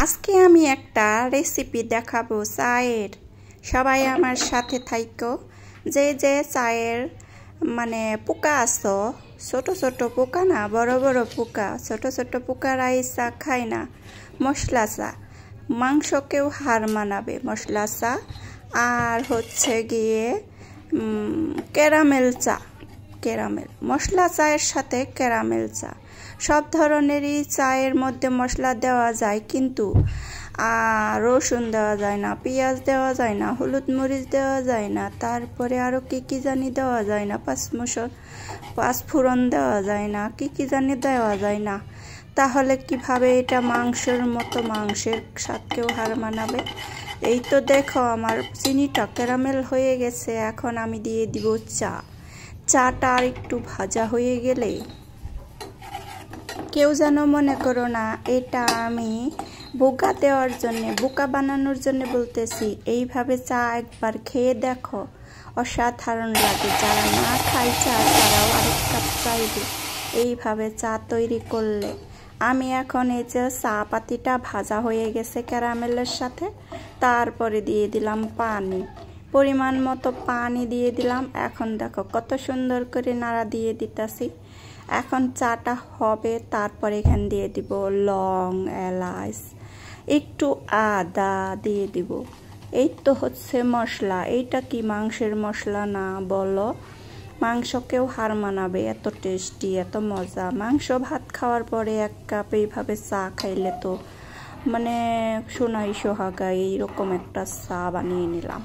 আজকে আমি একটা রেসিপি দেখাবো চায়ের। সবাই আমার সাথে থাইকো। যে যে চায়ের মানে পোকা আছো, ছোট ছোট পোকা না, বড় বড় পোকা, ছোট ছোট পোকারা এই চা খায় না। মশলা চা, মাংসকেও হার মানাবে মশলা চা। আর হচ্ছে গিয়ে ক্যারামেল চা, ক্যারামেল মশলা চায়ের সাথে ক্যারামেল চা। সব ধরনেরই চায়ের মধ্যে মশলা দেওয়া যায়, কিন্তু রসুন দেওয়া যায় না, পেঁয়াজ দেওয়া যায় না, হলুদ মরিচ দেওয়া যায় না, তারপরে আরও কি জানি দেওয়া যায় না, পাঁচফোড়ন দেওয়া যায় না, কি জানি দেওয়া যায় না। তাহলে কিভাবে এটা মাংসের মতো, মাংসের স্বাদকেও হার মানাবে? এই তো দেখো আমার চিনিটা ক্যারামেল হয়ে গেছে। এখন আমি দিয়ে দিব চা। চাটা আর একটু ভাজা হয়ে গেলে, কেউ যেন মনে করো না এটা আমি বোকা দেওয়ার জন্য, বোকা বানানোর জন্য বলতেছি। এইভাবে চা একবার খেয়ে দেখো, অসাধারণ লাগে। যারা না খায় চা তারাও আরেক কাপ চাইবে এইভাবে চা তৈরি করলে। আমি এখন এই যে চা পাতিটা ভাজা হয়ে গেছে ক্যারামেলের সাথে, তারপরে দিয়ে দিলাম পানি, পরিমাণ মতো পানি দিয়ে দিলাম। এখন দেখো কত সুন্দর করে নাড়া দিয়ে দিতেছি। এখন চাটা হবে, তারপরে এখানে দিয়ে দিব লং, এলাচ, একটু আদা দিয়ে দিব। এই তো হচ্ছে মশলা। এইটা কি মাংসের মশলা না বলো? মাংসকেও হার মানাবে, এত টেস্টি, এত মজা। মাংস ভাত খাওয়ার পরে এক কাপ এইভাবে চা খাইলে তো মানে সোনাই সোহাগা, এইরকম একটা চা বানিয়ে নিলাম।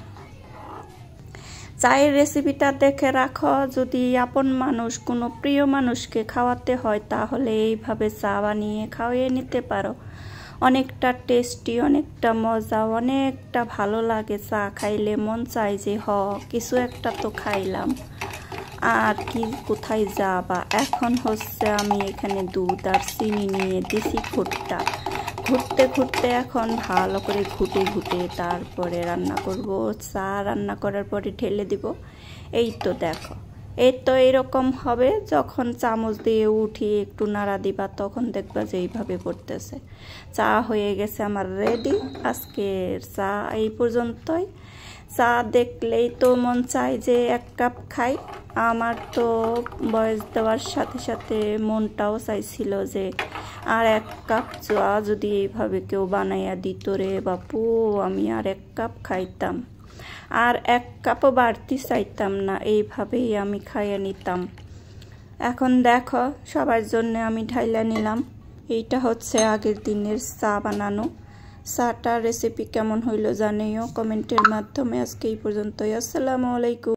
চায়ের রেসিপিটা দেখে রাখো। যদি আপন মানুষ, কোনো প্রিয় মানুষকে খাওয়াতে হয়, তাহলে এইভাবে চা বানিয়ে খাওয়িয়ে নিতে পারো। অনেকটা টেস্টি, অনেকটা মজা, অনেকটা ভালো লাগে। চা খাইলে মন চায় যে কিছু একটা তো খাইলাম, আর কি কোথায় যাবা। এখন হচ্ছে আমি এখানে দুধ আর চিনি নিয়ে দিছি ঘুরটা, ঘুরতে ঘুরতে এখন ভালো করে ঘুটে তারপরে রান্না করব। চা রান্না করার পরে ঢেলে দিব। এই তো দেখো, এই তো এরকম হবে। যখন চামচ দিয়ে উঠিয়ে একটু নাড়া দিবা, তখন দেখবা যে এইভাবে পড়তেছে। চা হয়ে গেছে আমার রেডি। আজকের চা এই পর্যন্তই। চা দেখলেই তো মন চায় যে এক কাপ খাই। আমার তো বয়স দেওয়ার সাথে সাথে মনটাও চাইছিল যে আর এক কাপ চা যদি এইভাবে কেউ বানাইয়া দিত রে বাপু, আমি আর এক কাপ খাইতাম, আর এক কাপও বাড়তি চাইতাম না। এইভাবেই আমি খাইয়ে নিতাম। এখন দেখো সবার জন্য আমি ঢাইলা নিলাম। এইটা হচ্ছে আগের দিনের চা বানানো। চাটার রেসিপি কেমন হইলো জানিও কমেন্টের মাধ্যমে। আজকে এই পর্যন্তই। আসসালামু আলাইকুম।